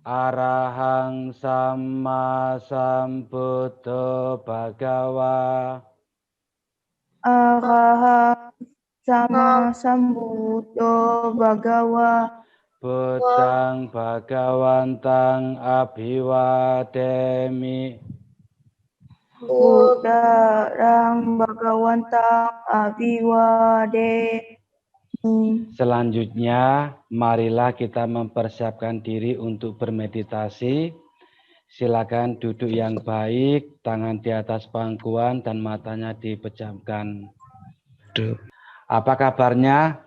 Arahang Samma Sambuddho Bhagawa. Arahang Sama Sambuddho Bhagawa. Buddhang Bhagawantang Abhiwademi. Buddhang Bhagawantang Abhiwademi. Selanjutnya, marilah kita mempersiapkan diri untuk bermeditasi. Silakan duduk yang baik, tangan di atas pangkuan dan matanya dipejamkan. Apa kabarnya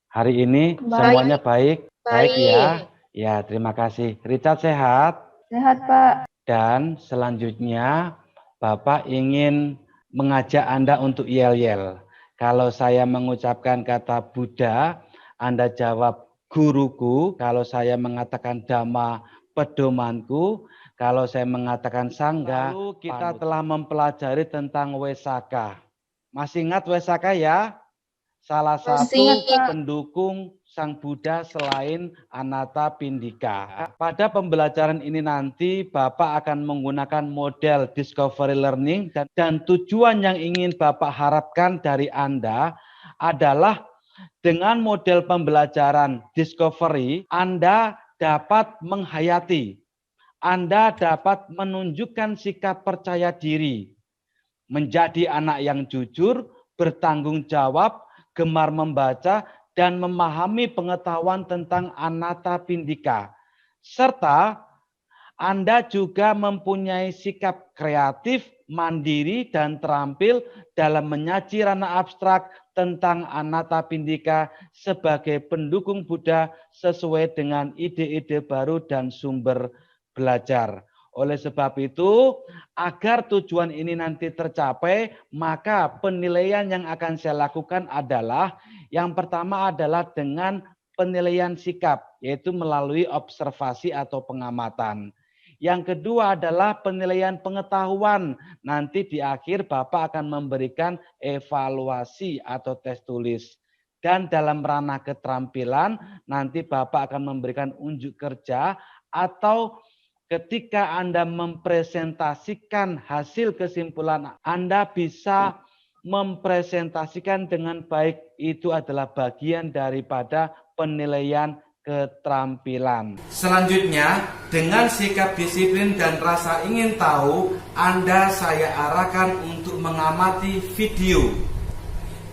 hari ini? Baik. Semuanya baik? Baik ya. Ya, terima kasih. Richard sehat? Sehat, Pak. Dan selanjutnya, Bapak ingin mengajak Anda untuk yel-yel. Kalau saya mengucapkan kata Buddha, Anda jawab guruku. Kalau saya mengatakan Dhamma, pedomanku. Kalau saya mengatakan Sangga, lalu kita telah mempelajari tentang Wesaka. Masih ingat Wesaka ya? Salah satu pendukung Sang Buddha selain Anathapindika. Pada pembelajaran ini nanti Bapak akan menggunakan model discovery learning dan tujuan yang ingin Bapak harapkan dari Anda adalah dengan model pembelajaran discovery Anda dapat menghayati, Anda dapat menunjukkan sikap percaya diri, menjadi anak yang jujur, bertanggung jawab, gemar membaca, dan memahami pengetahuan tentang Anathapindika. Serta Anda juga mempunyai sikap kreatif, mandiri, dan terampil dalam menyaji ranah abstrak tentang Anathapindika sebagai pendukung Buddha sesuai dengan ide-ide baru dan sumber belajar. Oleh sebab itu, agar tujuan ini nanti tercapai, maka penilaian yang akan saya lakukan adalah, yang pertama adalah dengan penilaian sikap, yaitu melalui observasi atau pengamatan. Yang kedua adalah penilaian pengetahuan. Nanti di akhir Bapak akan memberikan evaluasi atau tes tulis. Dan dalam ranah keterampilan, nanti Bapak akan memberikan unjuk kerja atau ketika Anda mempresentasikan hasil kesimpulan, Anda bisa mempresentasikan dengan baik. Itu adalah bagian daripada penilaian keterampilan. Selanjutnya, dengan sikap disiplin dan rasa ingin tahu, Anda saya arahkan untuk mengamati video.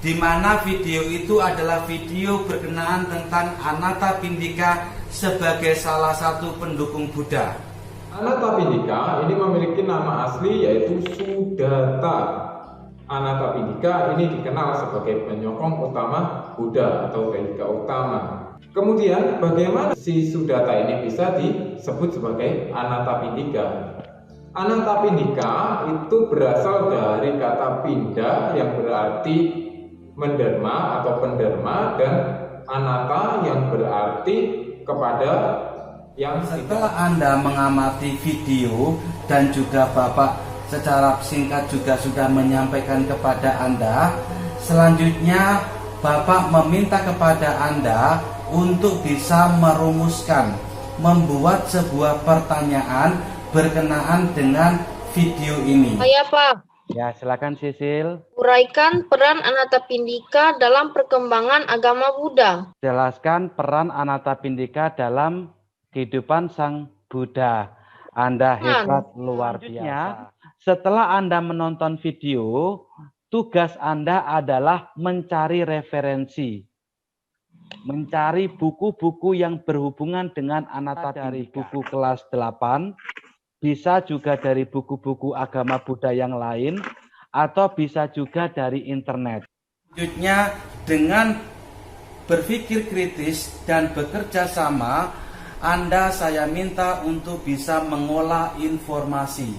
Di mana video itu adalah video berkenaan tentang Anathapindika sebagai salah satu pendukung Buddha. Anathapindika ini memiliki nama asli yaitu Sudatta. Anathapindika ini dikenal sebagai penyokong utama Buddha atau Vedika utama. Kemudian bagaimana si Sudatta ini bisa disebut sebagai Anathapindika? Anathapindika itu berasal dari kata pinda yang berarti menderma atau penderma, dan anata yang berarti kepada yang. Setelah Anda mengamati video dan juga Bapak secara singkat juga sudah menyampaikan kepada Anda, selanjutnya Bapak meminta kepada Anda untuk bisa merumuskan, membuat sebuah pertanyaan berkenaan dengan video ini. Saya Pak. Ya, silakan Sisil. Uraikan peran Anathapindika dalam perkembangan agama Buddha. Jelaskan peran Anathapindika dalam kehidupan Sang Buddha. Anda hebat, luar biasa. Setelah Anda menonton video, tugas Anda adalah mencari referensi. Mencari buku-buku yang berhubungan dengan Anathapindika. Dari buku kelas 8, bisa juga dari buku-buku agama Buddha yang lain, atau bisa juga dari internet. Selanjutnya, dengan berpikir kritis dan bekerja sama, Anda saya minta untuk bisa mengolah informasi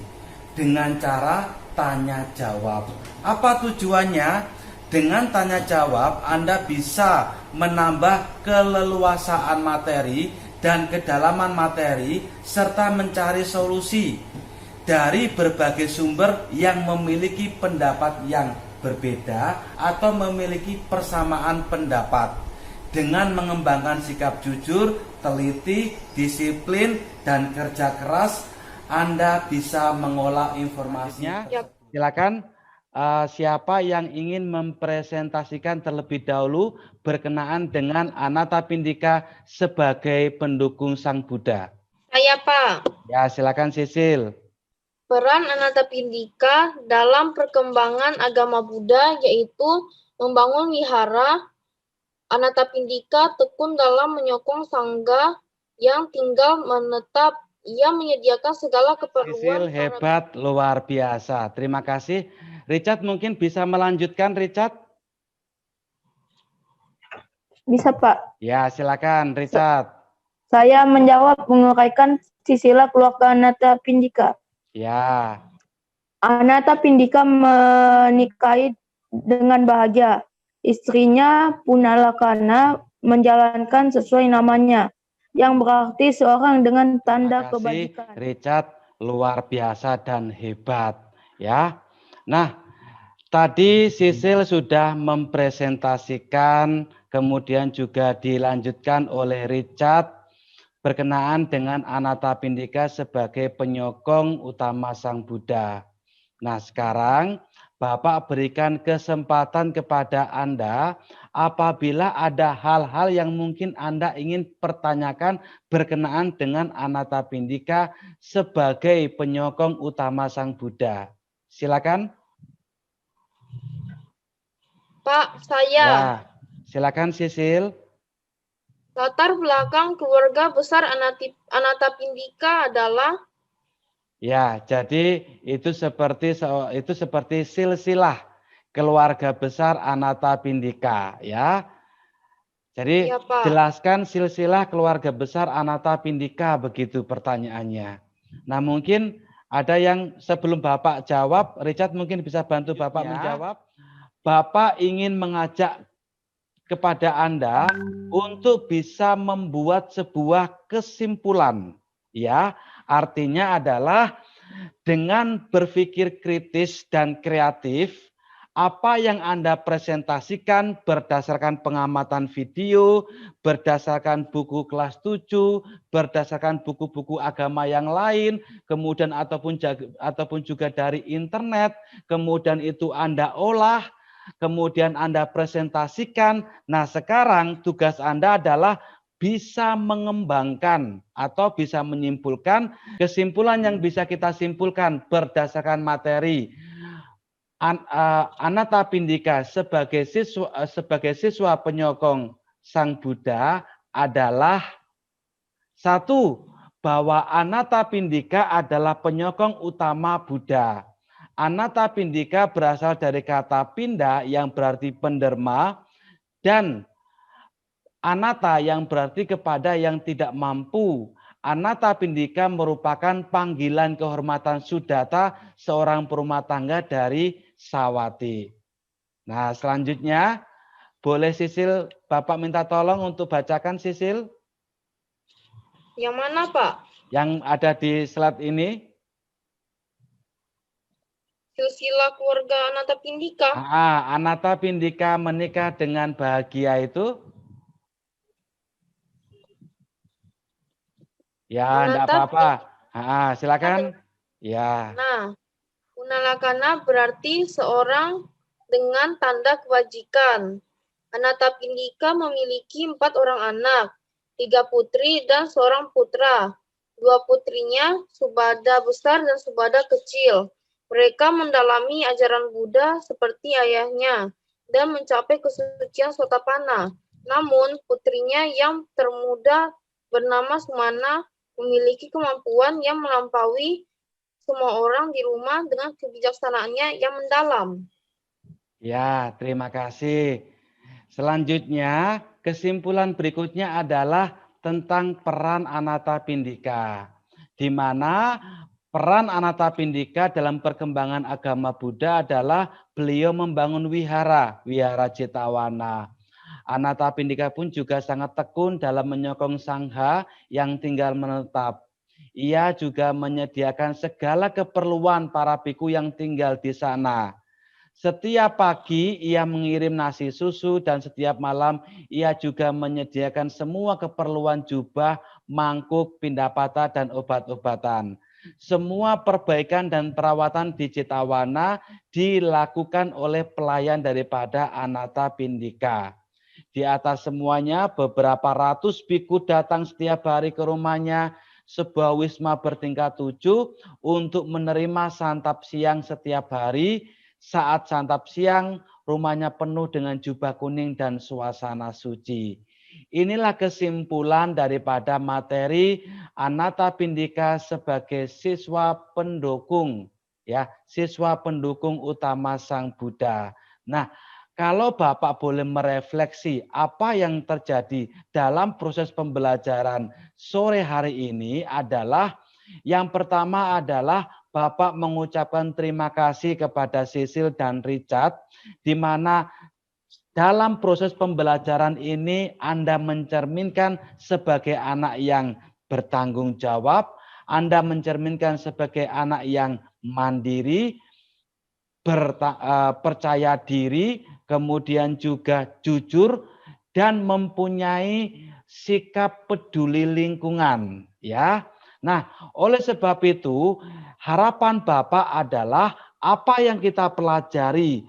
dengan cara tanya jawab. Apa tujuannya? Dengan tanya jawab, Anda bisa menambah keleluasaan materi dan kedalaman materi, serta mencari solusi dari berbagai sumber yang memiliki pendapat yang berbeda atau memiliki persamaan pendapat. Dengan mengembangkan sikap jujur, teliti, disiplin, dan kerja keras, Anda bisa mengolah informasinya. Silakan, siapa yang ingin mempresentasikan terlebih dahulu berkenaan dengan Anathapindika sebagai pendukung Sang Buddha? Saya, Pak. Ya, silakan Sisil. Peran Anathapindika dalam perkembangan agama Buddha yaitu membangun wihara. Anathapindika tekun dalam menyokong sangga yang tinggal menetap. Ia menyediakan segala Sisil keperluan hebat, luar biasa. Terima kasih. Richard mungkin bisa melanjutkan, Richard? Bisa, Pak. Ya, silakan Richard. Saya menjawab menguraikan silsilah keluarga Anathapindika. Ya, Anathapindika menikahi dengan bahagia. Istrinya Punalakana menjalankan sesuai namanya, yang berarti seorang dengan tanda terima kasih kebajikan. Richard, luar biasa dan hebat. Ya, nah tadi Sisil sudah mempresentasikan, kemudian juga dilanjutkan oleh Richard berkenaan dengan Anathapindika sebagai penyokong utama Sang Buddha. Nah, sekarang Bapak berikan kesempatan kepada Anda apabila ada hal-hal yang mungkin Anda ingin pertanyakan berkenaan dengan Anathapindika sebagai penyokong utama Sang Buddha. Silakan. Pak, saya. Ya, silakan Sisil. Latar belakang keluarga besar Anathapindika adalah Ya, jadi itu seperti silsilah keluarga besar Anathapindika, ya. Jadi ya, Pak. jelaskan silsilah keluarga besar Anathapindika, begitu pertanyaannya. Nah, mungkin ada yang sebelum Bapak jawab, Richard mungkin bisa bantu Bapak menjawab. Bapak ingin mengajak kepada Anda untuk bisa membuat sebuah kesimpulan, ya. Artinya adalah dengan berpikir kritis dan kreatif, apa yang Anda presentasikan berdasarkan pengamatan video, berdasarkan buku kelas 7, berdasarkan buku-buku agama yang lain, kemudian ataupun juga dari internet, kemudian itu Anda olah, kemudian Anda presentasikan. Nah, sekarang tugas Anda adalah bisa mengembangkan atau bisa menyimpulkan kesimpulan yang bisa kita simpulkan berdasarkan materi. Anathapindika sebagai siswa penyokong Sang Buddha adalah satu, bahwa Anathapindika adalah penyokong utama Buddha. Anathapindika berasal dari kata pinda yang berarti penderma dan Anata yang berarti kepada yang tidak mampu. Anathapindika merupakan panggilan kehormatan Sudatta, seorang perumah tangga dari Sawati. Nah, selanjutnya boleh Sisil, Bapak minta tolong untuk bacakan Sisil. Yang mana, Pak? Yang ada di slide ini. Silsilah keluarga Anathapindika. Anathapindika menikah dengan bahagia itu. Ya, enggak apa-apa. Silakan. Ya. Nah, Punalakana berarti seorang dengan tanda kebajikan. Anathapindika memiliki 4 orang anak, 3 putri dan seorang putra. 2 putrinya, Subada besar dan Subada kecil. Mereka mendalami ajaran Buddha seperti ayahnya dan mencapai kesucian Sotapanna. Namun, putrinya yang termuda bernama Sumana memiliki kemampuan yang melampaui semua orang di rumah dengan kebijaksanaannya yang mendalam. Ya, terima kasih. Selanjutnya, kesimpulan berikutnya adalah tentang peran Anathapindika, di mana peran Anathapindika dalam perkembangan agama Buddha adalah beliau membangun wihara Citawana. Anathapindika pun juga sangat tekun dalam menyokong sangha yang tinggal menetap. Ia juga menyediakan segala keperluan para biku yang tinggal di sana. Setiap pagi ia mengirim nasi susu dan setiap malam ia juga menyediakan semua keperluan jubah, mangkuk, pindah patah, dan obat-obatan. Semua perbaikan dan perawatan di Citawana dilakukan oleh pelayan daripada Anata Pindika. Di atas semuanya beberapa ratus biku datang setiap hari ke rumahnya, sebuah wisma bertingkat 7 untuk menerima santap siang setiap hari. Saat santap siang, rumahnya penuh dengan jubah kuning dan suasana suci. Inilah kesimpulan daripada materi Anata Pindika sebagai siswa pendukung, ya, siswa pendukung utama Sang Buddha. Nah, kalau Bapak boleh merefleksi apa yang terjadi dalam proses pembelajaran sore hari ini adalah yang pertama adalah Bapak mengucapkan terima kasih kepada Cecil dan Richard, di mana dalam proses pembelajaran ini Anda mencerminkan sebagai anak yang bertanggung jawab, Anda mencerminkan sebagai anak yang mandiri, percaya diri, kemudian juga jujur, dan mempunyai sikap peduli lingkungan. Ya. Nah, oleh sebab itu, harapan Bapak adalah apa yang kita pelajari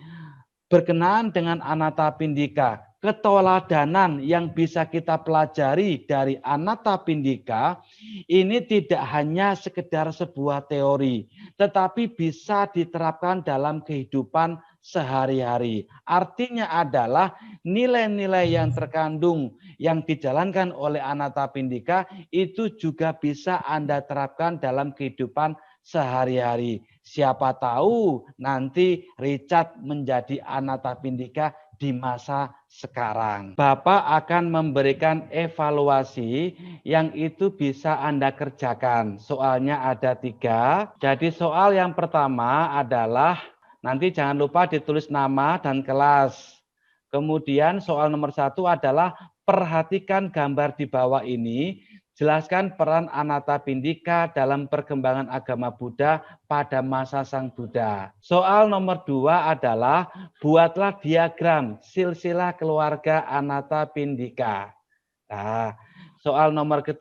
berkenaan dengan Anata Pindika, keteladanan yang bisa kita pelajari dari Anata Pindika ini tidak hanya sekedar sebuah teori, tetapi bisa diterapkan dalam kehidupan sehari-hari. Artinya adalah nilai-nilai yang terkandung yang dijalankan oleh Anata Pindika itu juga bisa Anda terapkan dalam kehidupan sehari-hari. Siapa tahu nanti Richard menjadi Anata Pindika di masa sekarang. Bapak akan memberikan evaluasi yang itu bisa Anda kerjakan. Soalnya ada 3. Jadi soal yang pertama adalah nanti jangan lupa ditulis nama dan kelas. Kemudian soal nomor 1 adalah perhatikan gambar di bawah ini. Jelaskan peran Anata Pindika dalam perkembangan agama Buddha pada masa Sang Buddha. Soal nomor 2 adalah buatlah diagram silsilah keluarga Anata Pindika. Nah, soal nomor 3,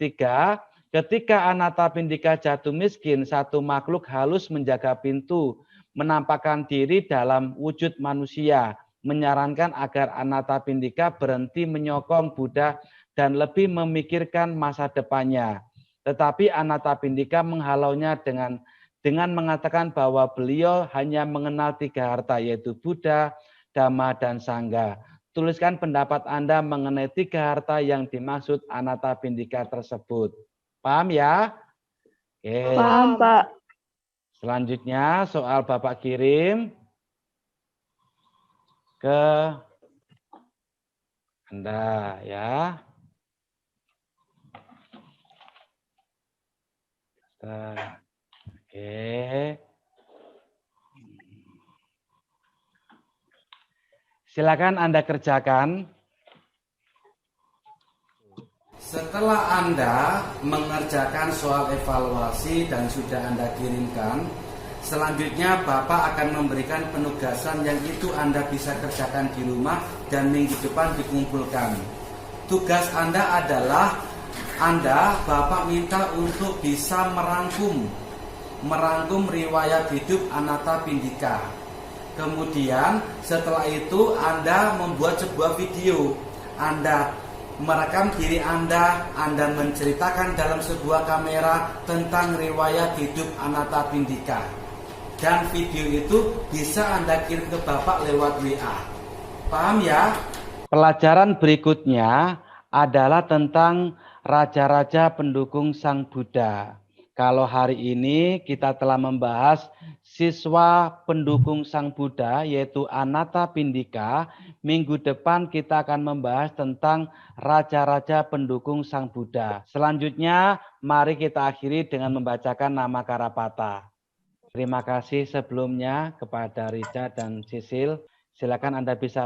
ketika Anata Pindika jatuh miskin, satu makhluk halus menjaga pintu, menampakkan diri dalam wujud manusia, menyarankan agar Anata Pindika berhenti menyokong Buddha dan lebih memikirkan masa depannya. Tetapi Anata Pindika menghalaunya dengan mengatakan bahwa beliau hanya mengenal 3 harta, yaitu Buddha, Dhamma, dan Sangha. Tuliskan pendapat Anda mengenai 3 harta yang dimaksud Anata Pindika tersebut. Paham ya? Oke. Paham, Pak. Selanjutnya soal Bapak kirim ke Anda ya. Oke. Silakan Anda kerjakan. Setelah Anda mengerjakan soal evaluasi dan sudah Anda kirimkan, selanjutnya Bapak akan memberikan penugasan yang itu Anda bisa kerjakan di rumah dan minggu depan dikumpulkan. Tugas Anda adalah Bapak minta untuk bisa merangkum riwayat hidup Anata Pindika. Kemudian setelah itu Anda membuat sebuah video. Anda merekam diri Anda menceritakan dalam sebuah kamera tentang riwayat hidup Anata Pindika. Dan video itu bisa Anda kirim ke Bapak lewat WA. Paham ya? Pelajaran berikutnya adalah tentang raja-raja pendukung Sang Buddha. Kalau hari ini kita telah membahas siswa pendukung Sang Buddha yaitu Anata Pindika, minggu depan kita akan membahas tentang raja-raja pendukung Sang Buddha. Selanjutnya mari kita akhiri dengan membacakan nama Karapata. Terima kasih sebelumnya kepada Richard dan Cecil. Silakan Anda bisa